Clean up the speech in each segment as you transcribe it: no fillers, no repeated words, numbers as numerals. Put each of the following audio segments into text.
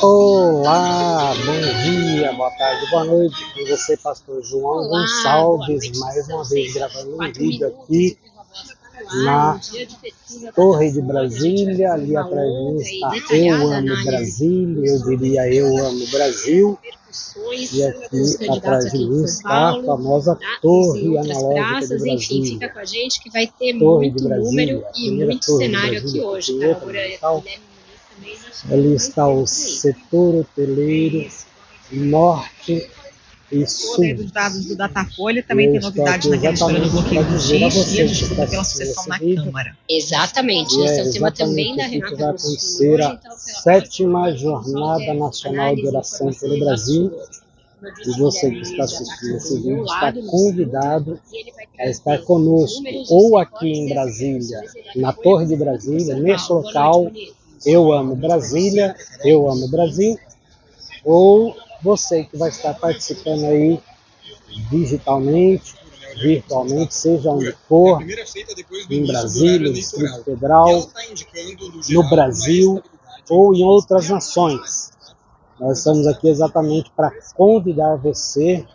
Olá, bom dia, boa tarde, boa noite com você, pastor João Olá, Gonçalves, mais uma vez gravando um vídeo aqui na Torre de Brasília. Ali atrás de mim está Eu Amo Brasília, eu diria Eu Amo Brasil. E aqui atrás de mim está a famosa Torre Analógica de Brasília. Fica com a gente que vai ter Torre de muito Brasília, número e muito cenário aqui hoje, tá? Ali está o setor hoteleiro norte e sul. Dos dados do Datafolha, também tem novidades na história do bloqueio dos dias discutida pela sucessão na Câmara. Exatamente, esse é o tema também da Renata vai acontecer a 7ª Jornada Nacional de Oração pelo Brasil. E você que está assistindo esse vídeo está convidado a estar conosco, ou aqui em Brasília, na Torre de Brasília, nesse local, Eu Amo Brasília, Eu Amo Brasil, ou você que vai estar participando aí digitalmente, virtualmente, seja onde for, em Brasília, no Distrito Federal, no Brasil ou em outras nações. Nós estamos aqui exatamente para convidar você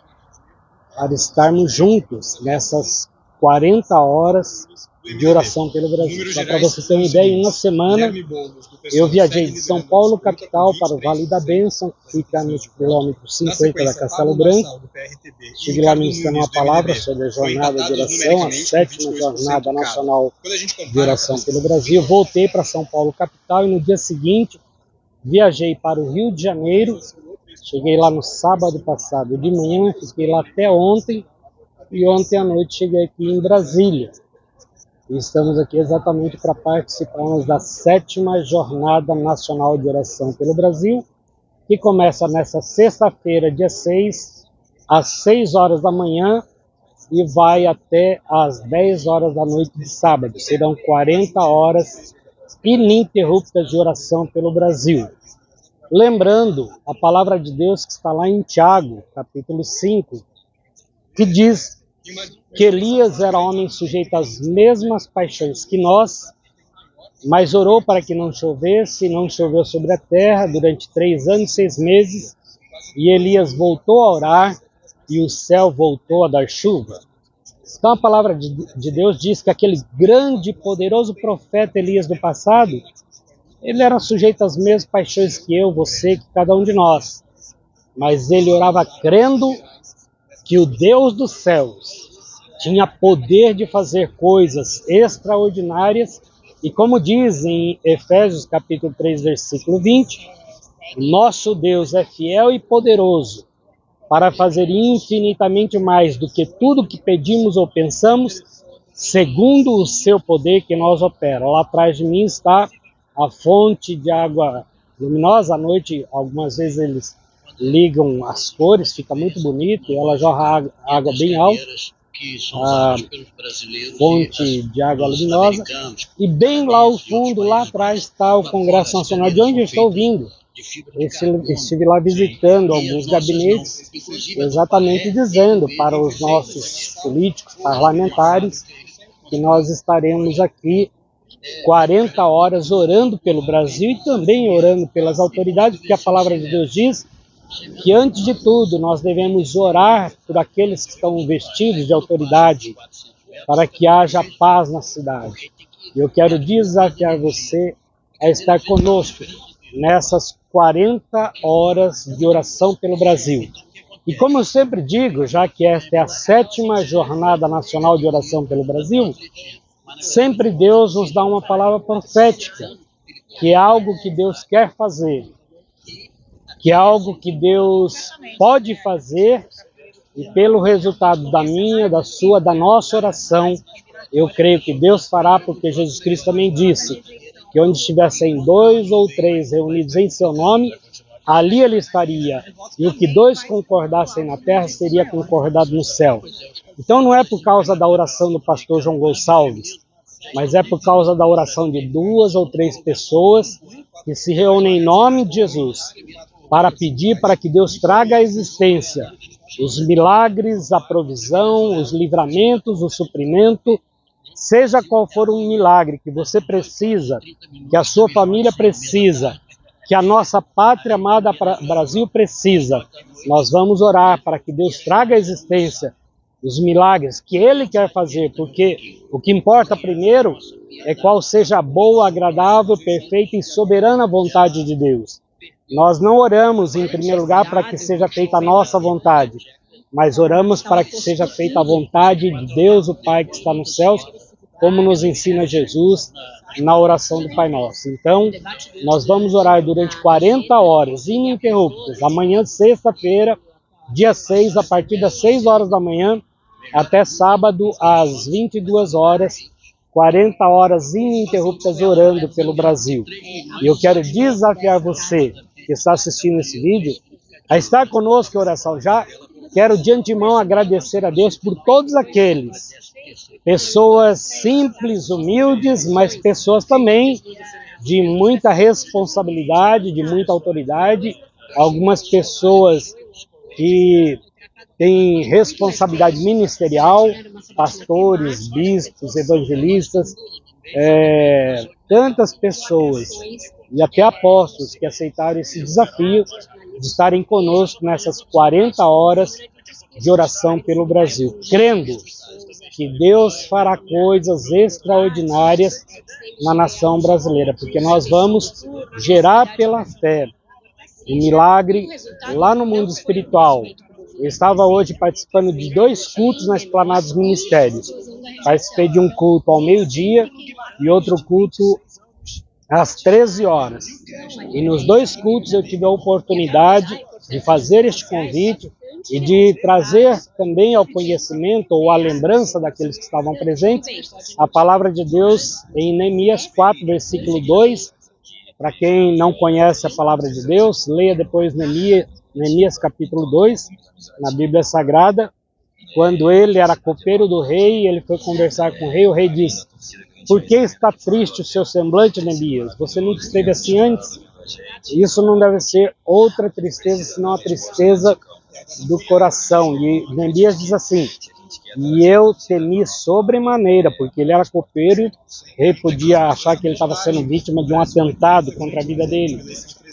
para estarmos juntos nessas 40 horas de oração pelo Brasil. Só para você ter uma ideia, em uma semana eu viajei de São Paulo, capital, para o Vale da Bênção, que fica no quilômetro 50 da Castelo Branco. Estive lá ministrando uma palavra sobre a jornada de oração, a 7ª Jornada Nacional de Oração pelo Brasil. Voltei para São Paulo, capital, e no dia seguinte viajei para o Rio de Janeiro. Cheguei lá no sábado passado de manhã, fiquei lá até ontem, e ontem à noite cheguei aqui em Brasília. E estamos aqui exatamente para participarmos da 7ª Jornada Nacional de Oração pelo Brasil, que começa nessa sexta-feira, dia 6, às 6 horas da manhã, e vai até às 10 horas da noite de sábado. Serão 40 horas ininterruptas de oração pelo Brasil. Lembrando a palavra de Deus que está lá em Tiago, capítulo 5, que diz que Elias era homem sujeito às mesmas paixões que nós, mas orou para que não chovesse, e não choveu sobre a terra durante 3 anos e 6 meses, e Elias voltou a orar, e o céu voltou a dar chuva. Então a palavra de Deus diz que aquele grande e poderoso profeta Elias do passado, ele era sujeito às mesmas paixões que eu, você, que cada um de nós. Mas ele orava crendo que o Deus dos céus tinha poder de fazer coisas extraordinárias. E como diz em Efésios capítulo 3, versículo 20, nosso Deus é fiel e poderoso para fazer infinitamente mais do que tudo que pedimos ou pensamos, segundo o seu poder que nós opera. Lá atrás de mim está a fonte de água luminosa. À noite, algumas vezes eles ligam as cores, fica muito bonito, e ela jorra água bem alta, a fonte de água luminosa. E bem lá ao fundo, lá atrás, está o Congresso Nacional, de onde eu estou vindo. Estive lá visitando alguns gabinetes, exatamente dizendo para os nossos políticos, parlamentares, que nós estaremos aqui 40 horas orando pelo Brasil e também orando pelas autoridades, porque a palavra de Deus diz que, antes de tudo, nós devemos orar por aqueles que estão vestidos de autoridade, para que haja paz na cidade. E eu quero desafiar você a estar conosco nessas 40 horas de oração pelo Brasil. E como eu sempre digo, já que esta é a 7ª Jornada Nacional de Oração pelo Brasil, sempre Deus nos dá uma palavra profética, que é algo que Deus quer fazer, que é algo que Deus pode fazer, e pelo resultado da minha, da sua, da nossa oração, eu creio que Deus fará, porque Jesus Cristo também disse que onde estivessem 2 ou 3 reunidos em seu nome, ali ele estaria, e o que 2 concordassem na terra seria concordado no céu. Então não é por causa da oração do pastor João Gonçalves, mas é por causa da oração de 2 ou 3 pessoas que se reúnem em nome de Jesus para pedir para que Deus traga à existência os milagres, a provisão, os livramentos, o suprimento, seja qual for um milagre que você precisa, que a sua família precisa, que a nossa pátria amada Brasil precisa. Nós vamos orar para que Deus traga à existência os milagres que Ele quer fazer, porque o que importa primeiro é qual seja a boa, agradável, perfeita e soberana vontade de Deus. Nós não oramos, em primeiro lugar, para que seja feita a nossa vontade, mas oramos para que seja feita a vontade de Deus, o Pai que está nos céus, como nos ensina Jesus na oração do Pai Nosso. Então, nós vamos orar durante 40 horas, ininterruptas, amanhã, sexta-feira, dia 6, a partir das 6 horas da manhã, até sábado, às 22 horas, 40 horas ininterruptas orando pelo Brasil. E eu quero desafiar você que está assistindo esse vídeo a estar conosco em oração. Já quero de antemão agradecer a Deus por todos aqueles, pessoas simples, humildes, mas pessoas também de muita responsabilidade, de muita autoridade, algumas pessoas que têm responsabilidade ministerial, pastores, bispos, evangelistas, tantas pessoas e até apóstolos que aceitaram esse desafio de estarem conosco nessas 40 horas de oração pelo Brasil, crendo que Deus fará coisas extraordinárias na nação brasileira, porque nós vamos gerar pela fé um milagre lá no mundo espiritual. Eu estava hoje participando de 2 cultos na Esplanada dos Ministérios. Participei de um culto ao meio-dia e outro culto às 13 horas. E nos 2 cultos eu tive a oportunidade de fazer este convite e de trazer também ao conhecimento ou à lembrança daqueles que estavam presentes a palavra de Deus em Neemias 4, versículo 2. Para quem não conhece a palavra de Deus, leia depois Neemias capítulo 2, na Bíblia Sagrada. Quando ele era copeiro do rei, ele foi conversar com o rei disse: "Por que está triste o seu semblante, Neemias? Você nunca esteve assim antes?" Isso não deve ser outra tristeza, senão a tristeza do coração. E Neemias diz assim: "E eu temi sobremaneira", porque ele era copeiro, o rei podia achar que ele estava sendo vítima de um atentado contra a vida dele.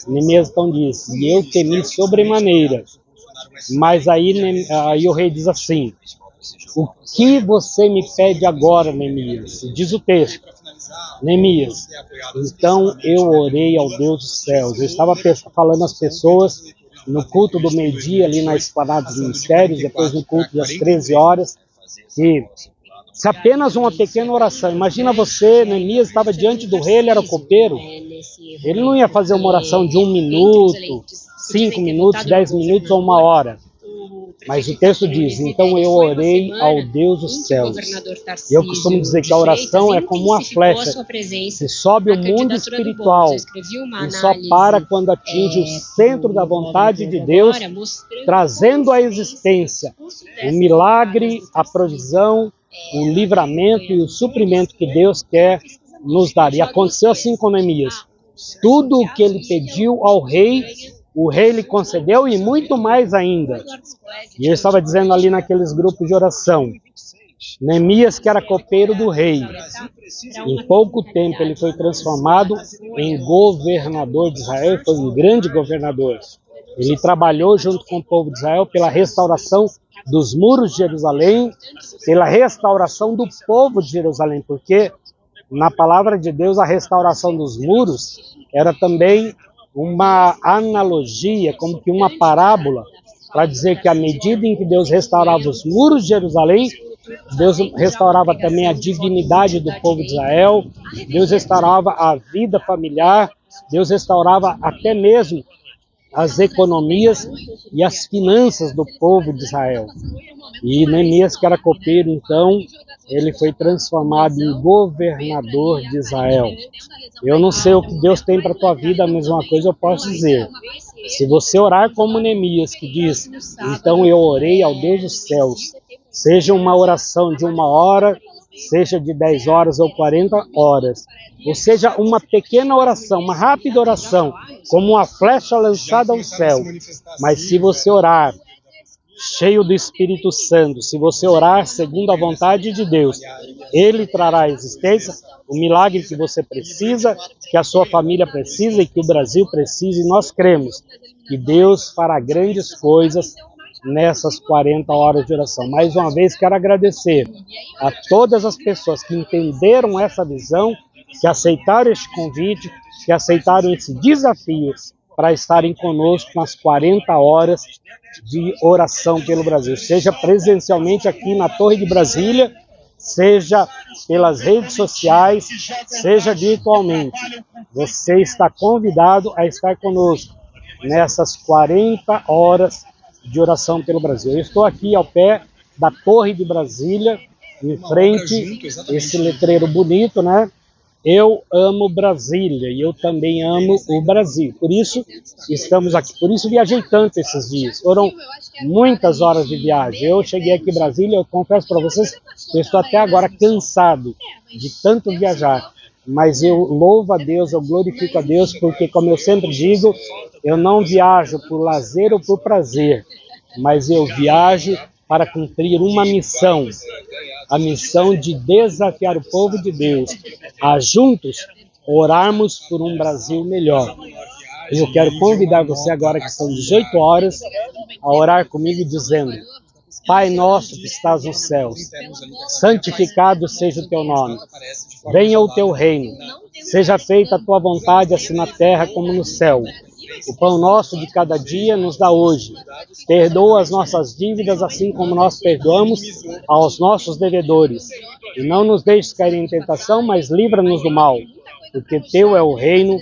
Neemias então diz: "E eu temi sobremaneira." Mas aí o rei diz assim: "O que você me pede agora, Neemias?" Diz o texto: Neemias: "Então eu orei ao Deus dos céus." Eu estava falando às pessoas no culto do meio-dia, ali na Esplanada dos Ministérios, depois no culto das 13 horas, que se apenas uma pequena oração, imagina você, Neemias estava diante do rei, ele era copeiro, ele não ia fazer uma oração de 1 minuto, 5 minutos, 10 minutos ou 1 hora. Mas o texto diz: "Então eu orei ao Deus dos céus." E eu costumo dizer que a oração é como uma flecha que sobe o mundo espiritual e só para quando atinge o centro da vontade de Deus, trazendo à existência o milagre, a provisão, o livramento e o suprimento que Deus quer nos dar. E aconteceu assim com Neemias. Tudo o que ele pediu ao rei, o rei lhe concedeu e muito mais ainda. E eu estava dizendo ali naqueles grupos de oração, Neemias, que era copeiro do rei, em pouco tempo ele foi transformado em governador de Israel, foi um grande governador. Ele trabalhou junto com o povo de Israel pela restauração dos muros de Jerusalém, pela restauração do povo de Jerusalém, porque na palavra de Deus a restauração dos muros era também uma analogia, como que uma parábola, para dizer que à medida em que Deus restaurava os muros de Jerusalém, Deus restaurava também a dignidade do povo de Israel, Deus restaurava a vida familiar, Deus restaurava até mesmo as economias e as finanças do povo de Israel. E Neemias, que era copeiro, então, ele foi transformado em governador de Israel. Eu não sei o que Deus tem para a tua vida, a mesma coisa eu posso dizer. Se você orar como Neemias, que diz: "Então eu orei ao Deus dos céus", seja uma oração de 1 hora, seja de 10 horas ou 40 horas, ou seja uma pequena oração, uma rápida oração, como uma flecha lançada ao céu, mas se você orar cheio do Espírito Santo, se você orar segundo a vontade de Deus, Ele trará à existência o milagre que você precisa, que a sua família precisa e que o Brasil precisa. E nós cremos que Deus fará grandes coisas nessas 40 horas de oração. Mais uma vez, quero agradecer a todas as pessoas que entenderam essa visão, que aceitaram este convite, que aceitaram esse desafio para estarem conosco nas 40 horas de oração pelo Brasil. Seja presencialmente aqui na Torre de Brasília, seja pelas redes sociais, seja virtualmente. Você está convidado a estar conosco nessas 40 horas de oração pelo Brasil. Eu estou aqui ao pé da Torre de Brasília, em frente a esse letreiro bonito, né? Eu amo Brasília e eu também amo o Brasil. Por isso estamos aqui. Por isso viajei tanto esses dias. Foram muitas horas de viagem. Eu cheguei aqui em Brasília, eu confesso para vocês que eu estou até agora cansado de tanto viajar. Mas eu louvo a Deus, eu glorifico a Deus, porque, como eu sempre digo, eu não viajo por lazer ou por prazer, mas eu viajo para cumprir uma missão, a missão de desafiar o povo de Deus a juntos orarmos por um Brasil melhor. Eu quero convidar você agora, que são 18 horas, a orar comigo dizendo: Pai nosso que estás nos céus, santificado seja o teu nome. Venha o teu reino. Seja feita a tua vontade, assim na terra como no céu. O pão nosso de cada dia nos dá hoje. Perdoa as nossas dívidas, assim como nós perdoamos aos nossos devedores. E não nos deixes cair em tentação, mas livra-nos do mal. Porque teu é o reino,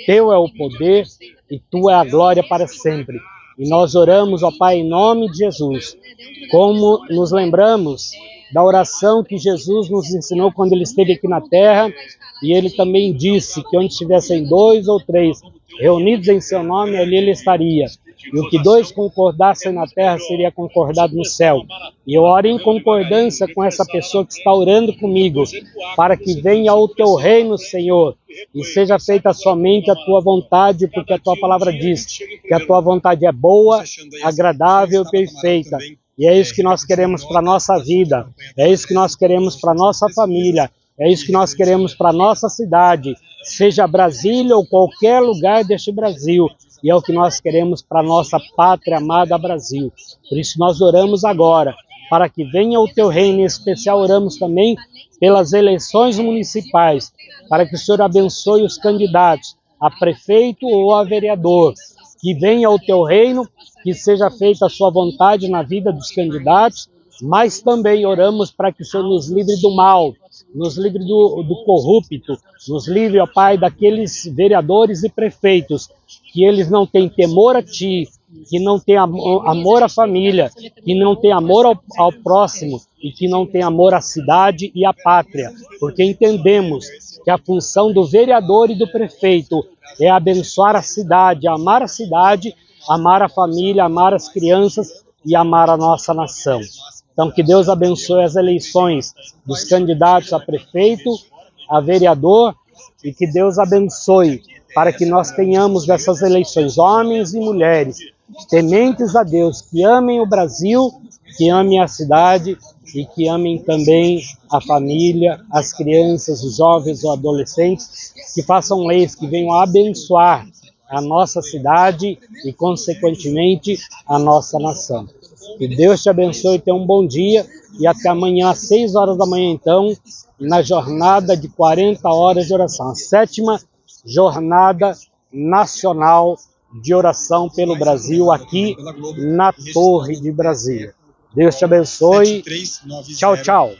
teu é o poder e tua é a glória para sempre. E nós oramos, ó Pai, em nome de Jesus, como nos lembramos da oração que Jesus nos ensinou quando ele esteve aqui na terra, e ele também disse que onde estivessem 2 ou 3 reunidos em seu nome, ali ele estaria. E o que 2 concordassem na terra seria concordado no céu. E eu oro em concordância com essa pessoa que está orando comigo, para que venha o teu reino, Senhor, e seja feita somente a tua vontade, porque a tua palavra diz que a tua vontade é boa, agradável e perfeita. E é isso que nós queremos para a nossa vida, é isso que nós queremos para a nossa família, é isso que nós queremos para a nossa cidade, seja Brasília ou qualquer lugar deste Brasil. E é o que nós queremos para a nossa pátria amada Brasil. Por isso nós oramos agora, para que venha o teu reino. Em especial oramos também pelas eleições municipais, para que o Senhor abençoe os candidatos a prefeito ou a vereador. Que venha o teu reino, que seja feita a sua vontade na vida dos candidatos, mas também oramos para que o Senhor nos livre do mal, nos livre do corrupto, nos livre, ó Pai, daqueles vereadores e prefeitos, que eles não têm temor a Ti, que não têm amor à família, que não têm amor ao próximo e que não têm amor à cidade e à pátria, porque entendemos que a função do vereador e do prefeito é abençoar a cidade, amar a família, amar as crianças e amar a nossa nação. Então, que Deus abençoe as eleições dos candidatos a prefeito, a vereador, e que Deus abençoe para que nós tenhamos dessas eleições homens e mulheres tementes a Deus, que amem o Brasil, que amem a cidade e que amem também a família, as crianças, os jovens, os adolescentes, que façam leis que venham abençoar a nossa cidade e, consequentemente, a nossa nação. Que Deus te abençoe, tenha um bom dia e até amanhã às 6 horas da manhã, então, na jornada de 40 horas de oração, a 7ª Jornada Nacional de Oração pelo Brasil, aqui na Torre de Brasília. Deus te abençoe. Tchau, tchau.